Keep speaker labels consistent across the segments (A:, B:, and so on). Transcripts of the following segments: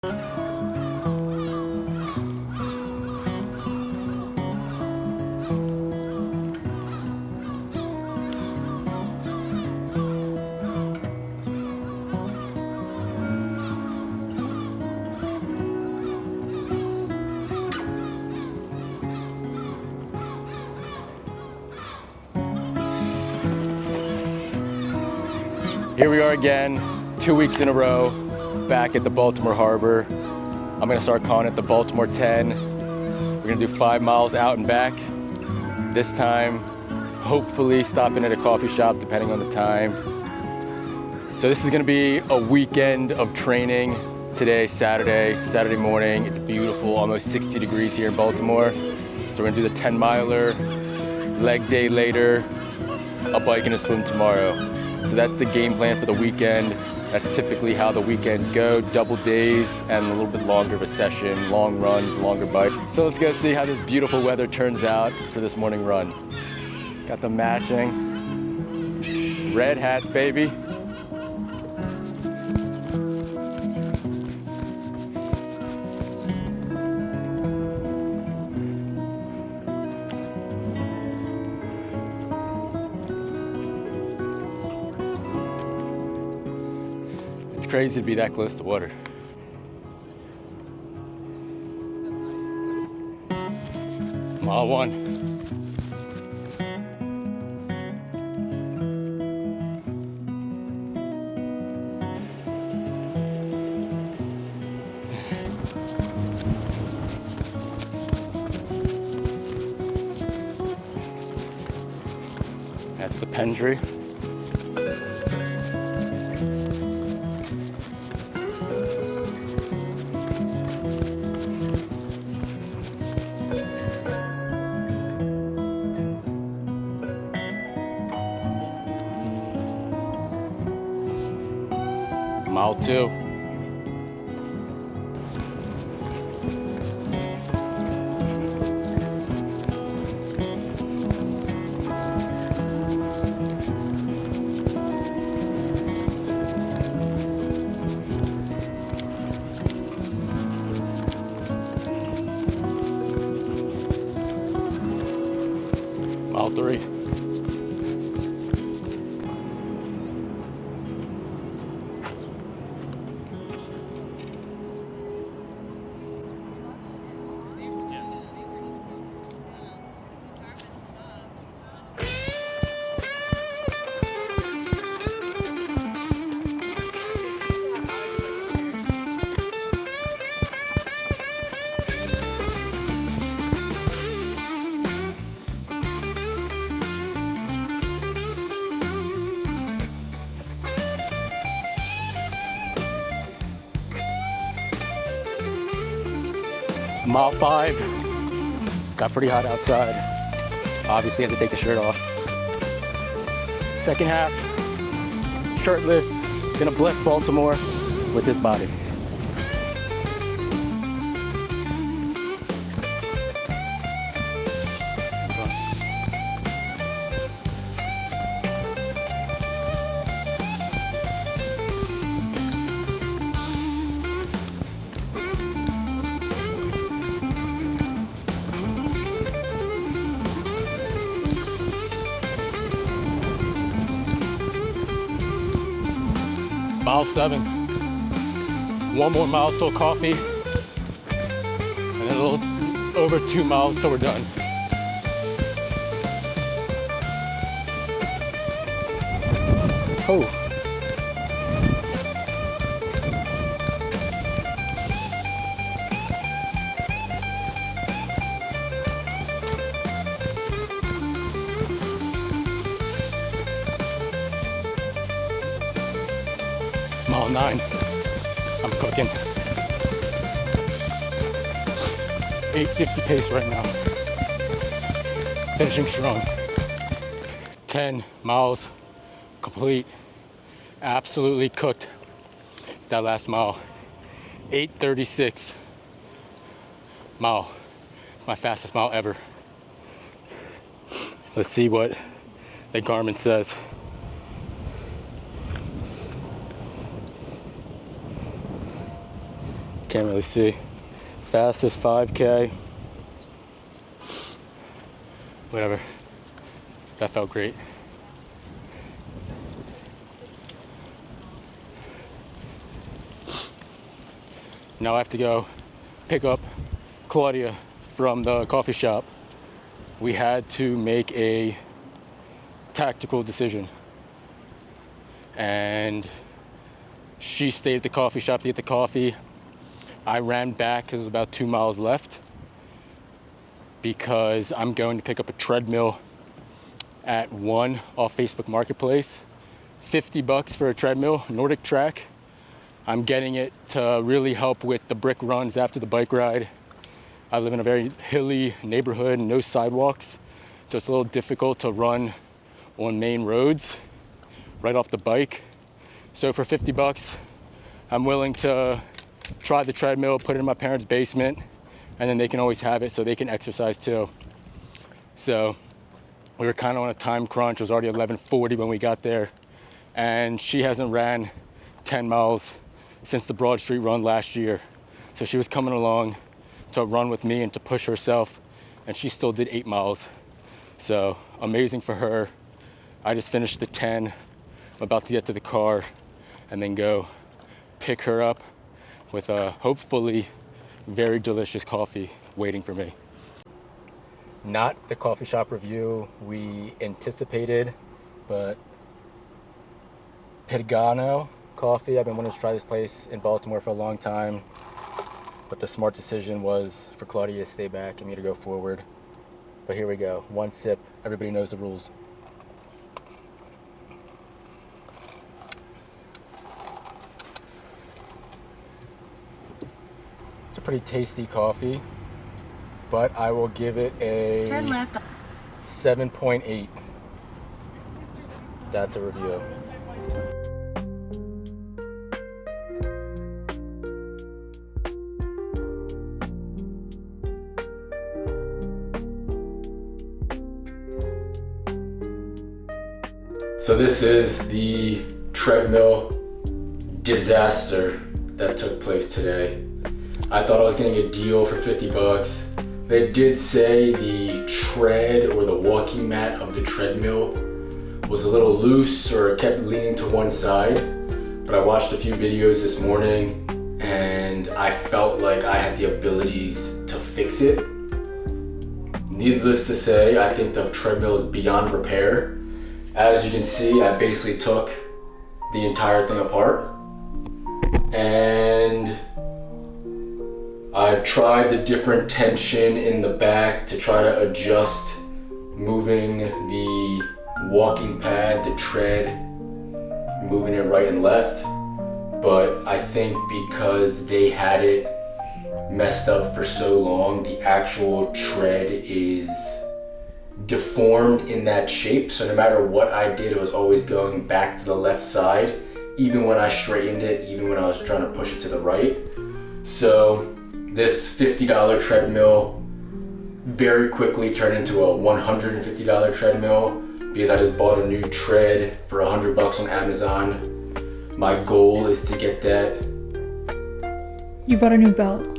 A: Here we are again, 2 weeks in a row, back at the Baltimore Harbor. I'm gonna start calling it the Baltimore 10. We're gonna do 5 miles out and back. This time, hopefully stopping at a coffee shop, depending on the time. So this is gonna be a weekend of training. Today, Saturday morning. It's beautiful, almost 60 degrees here in Baltimore. So we're gonna do the 10 miler, leg day later, a bike and a swim tomorrow. So that's the game plan for the weekend. That's typically how the weekends go, double days and a little bit longer of a session, long runs, longer bike. So let's go see how this beautiful weather turns out for this morning run. Got the matching red hats, baby. Crazy to be that close to water. Mile 1. That's the Pendry. Mile 2. Mile 3. Mile 5, got pretty hot outside. Obviously had to take the shirt off. Second half, shirtless, gonna bless Baltimore with this body. Mile 7, 1 more mile till coffee, and a little over 2 miles till we're done. Oh. Mile 9, I'm cooking. 8:50 pace right now. Finishing strong. 10 miles complete. Absolutely cooked that last mile. 8:36 mile. My fastest mile ever. Let's see what the Garmin says. Can't really see. Fastest 5K. Whatever. That felt great. Now I have to go pick up Claudia from the coffee shop. We had to make a tactical decision. And she stayed at the coffee shop to get the coffee. I ran back because there's about 2 miles left because I'm going to pick up a treadmill at 1 off Facebook Marketplace. $50 for a treadmill, Nordic Track. I'm getting it to really help with the brick runs after the bike ride. I live in a very hilly neighborhood, no sidewalks, so it's a little difficult to run on main roads right off the bike. So for $50, I'm willing to try the treadmill, put it in my parents' basement, and then they can always have it so they can exercise too. So we were kind of on a time crunch. It was already 11:40 when we got there, and she hasn't ran 10 miles since the Broad Street run last year. So she was coming along to run with me and to push herself, and she still did 8 miles. So amazing for her. I just finished the 10. I'm about to get to the car and then go pick her up with a hopefully very delicious coffee waiting for me. Not the coffee shop review we anticipated, but Pagano Coffee. I've been wanting to try this place in Baltimore for a long time, but the smart decision was for Claudia to stay back and me to go forward. But here we go, 1 sip. Everybody knows the rules. It's a pretty tasty coffee, but I will give it a 7.8. That's a review. So this is the treadmill disaster that took place today. I thought I was getting a deal for $50. They did say the tread or the walking mat of the treadmill was a little loose or kept leaning to one side, but I watched a few videos this morning and I felt like I had the abilities to fix it. Needless to say, I think the treadmill is beyond repair. As you can see, I basically took the entire thing apart, and I've tried the different tension in the back to try to adjust moving the walking pad, the tread, moving it right and left. But I think because they had it messed up for so long, the actual tread is deformed in that shape, so no matter what I did, it was always going back to the left side, even when I straightened it, even when I was trying to push it to the right. So this $50 treadmill very quickly turned into a $150 treadmill because I just bought a new tread for $100 on Amazon. My goal is to get that.
B: You bought a new belt.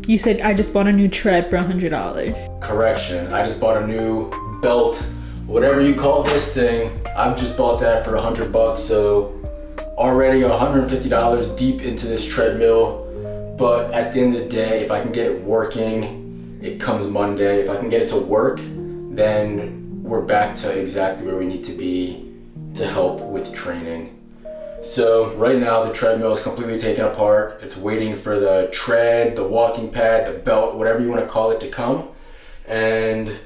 B: You said I just bought a new tread for $100.
A: Correction, I just bought a new belt, whatever you call this thing. I've just bought that for $100, so already $150 deep into this treadmill. But at the end of the day, if I can get it working, it comes Monday. If I can get it to work, then we're back to exactly where we need to be to help with training. So right now the treadmill is completely taken apart. It's waiting for the tread, the walking pad, the belt, whatever you want to call it, to come. And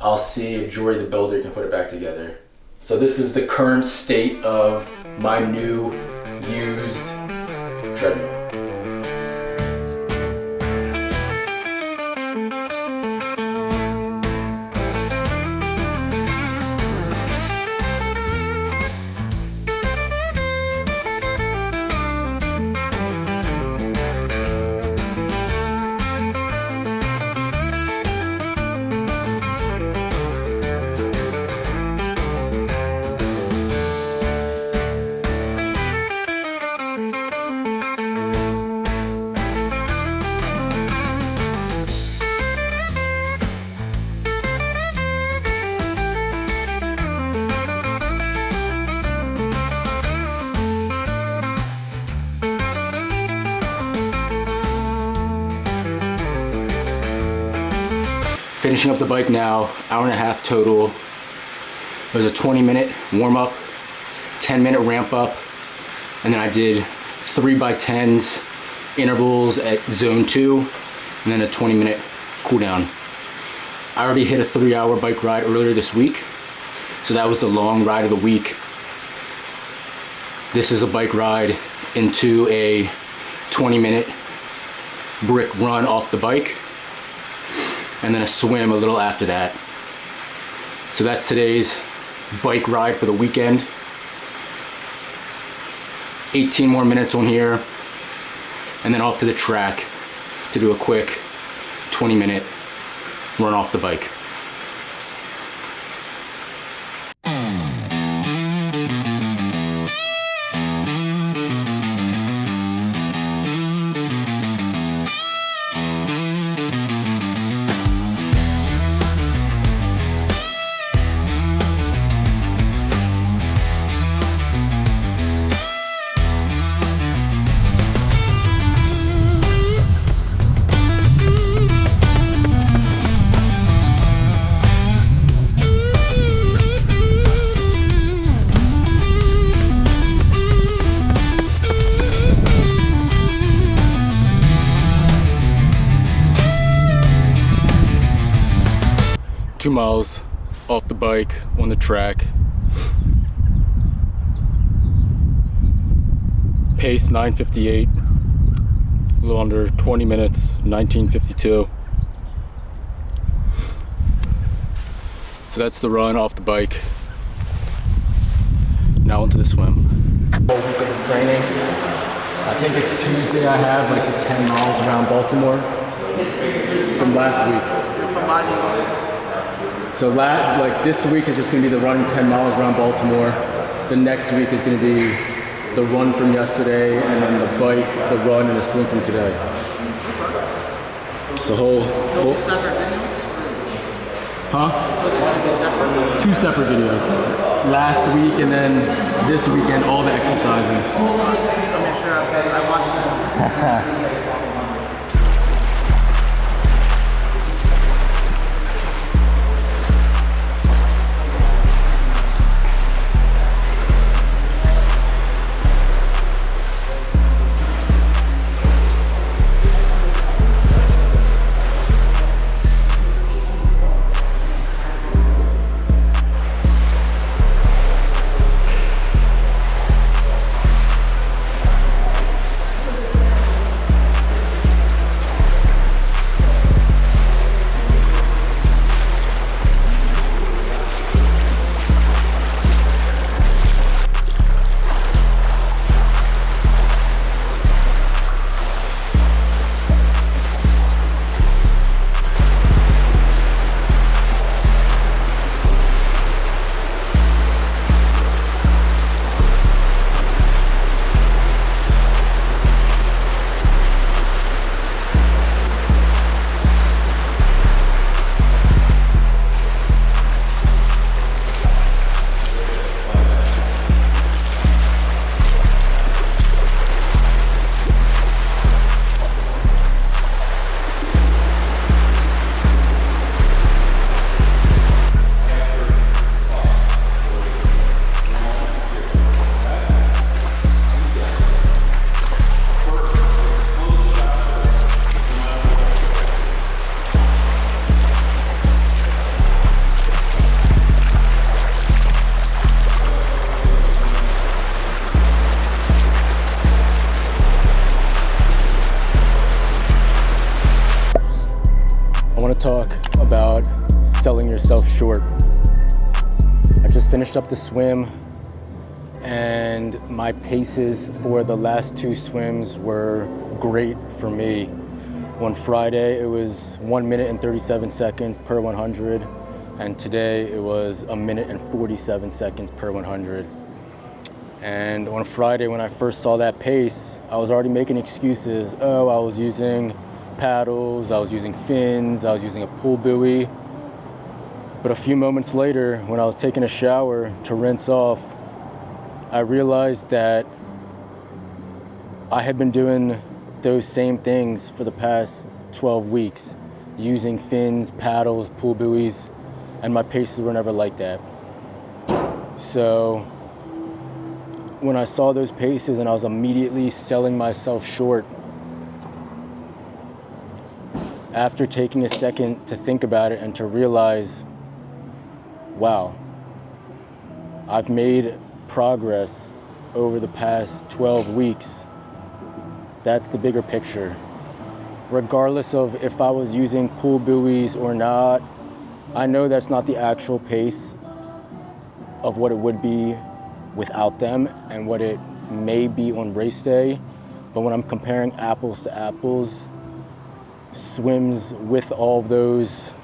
A: I'll see if Jory the builder can put it back together. So this is the current state of my new used treadmill. Finishing up the bike now, hour and a half total. It was a 20-minute warm-up, 10-minute ramp-up, and then I did 3x10s intervals at zone 2, and then a 20-minute cool down. I already hit a 3-hour bike ride earlier this week, so that was the long ride of the week. This is a bike ride into a 20-minute brick run off the bike, and then a swim a little after that. So that's today's bike ride for the weekend. 18 more minutes on here, and then off to the track to do a quick 20-minute run off the bike. Two miles off the bike on the track. Pace 9:58, a little under 20 minutes, 19:52. So that's the run off the bike. Now onto the swim. Whole week of training. I think it's Tuesday I have like the 10 miles around Baltimore from last week. So like this week is just gonna be the running 10 miles around Baltimore. The next week is gonna be the run from yesterday, and then the bike, the run, and the swim from today. So whole
C: separate videos?
A: Huh?
C: So they're gonna be separate?
A: 2 separate videos. Last week and then this weekend, all the exercising.
C: I'm not sure I watched them. Talk about selling yourself short. I just finished up the swim, and my paces for the last 2 swims were great for me. On Friday it was 1 minute and 37 seconds per 100, and today it was 1 minute and 47 seconds per 100. And on Friday when I first saw that pace, I was already making excuses. Oh, I was using paddles, I was using fins, I was using a pull buoy. But a few moments later, when I was taking a shower to rinse off, I realized that I had been doing those same things for the past 12 weeks. using fins, paddles, pool buoys, and my paces were never like that. So when I saw those paces and I was immediately selling myself short, after taking a second to think about it and to realize, wow, I've made progress over the past 12 weeks. That's the bigger picture. Regardless of if I was using pool buoys or not, I know that's not the actual pace of what it would be without them and what it may be on race day. But when I'm comparing apples to apples, swims with all of those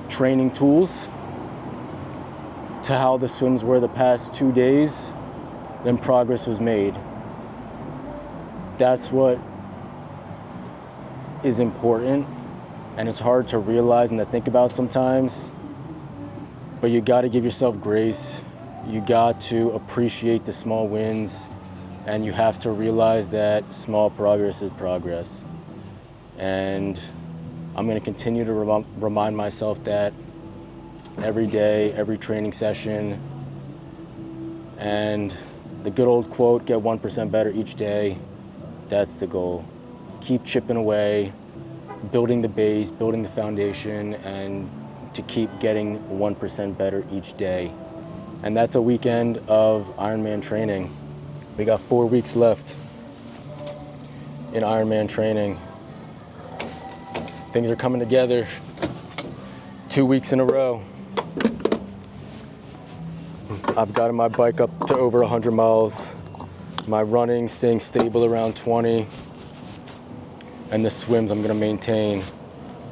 C: training tools to how the swims were the past 2 days, then progress was made. That's what is important, and it's hard to realize and to think about sometimes, but you got to give yourself grace. You got to appreciate the small wins, and you have to realize that small progress is progress. And I'm going to continue to remind myself that every day, every training session. And the good old quote, get 1% better each day, that's the goal. Keep chipping away, building the base, building the foundation, and to keep getting 1% better each day. And that's a weekend of Ironman training. We got 4 weeks left in Ironman training. Things are coming together. 2 weeks in a row. I've gotten my bike up to over 100 miles. My running staying stable around 20. And the swims I'm gonna maintain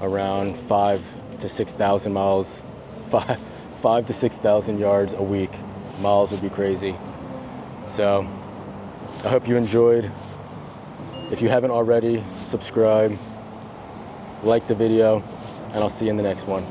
C: around 5,000 to 6,000 miles, 5 to 6,000 yards a week. Miles would be crazy. So I hope you enjoyed. If you haven't already, subscribe, like the video, and I'll see you in the next one.